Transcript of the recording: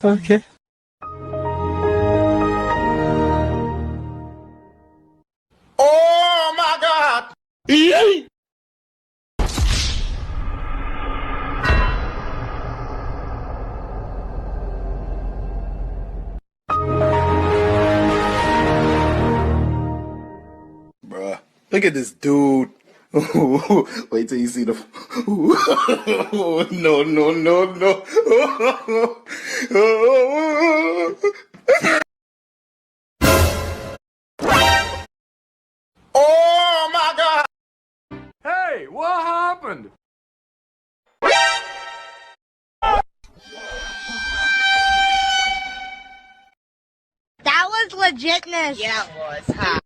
Okay. Oh my God! Bruh, look at this dude. Wait till you see the. No, no, no, no. Oh my God! Hey, what happened? That was legitness. Yeah, it was, huh?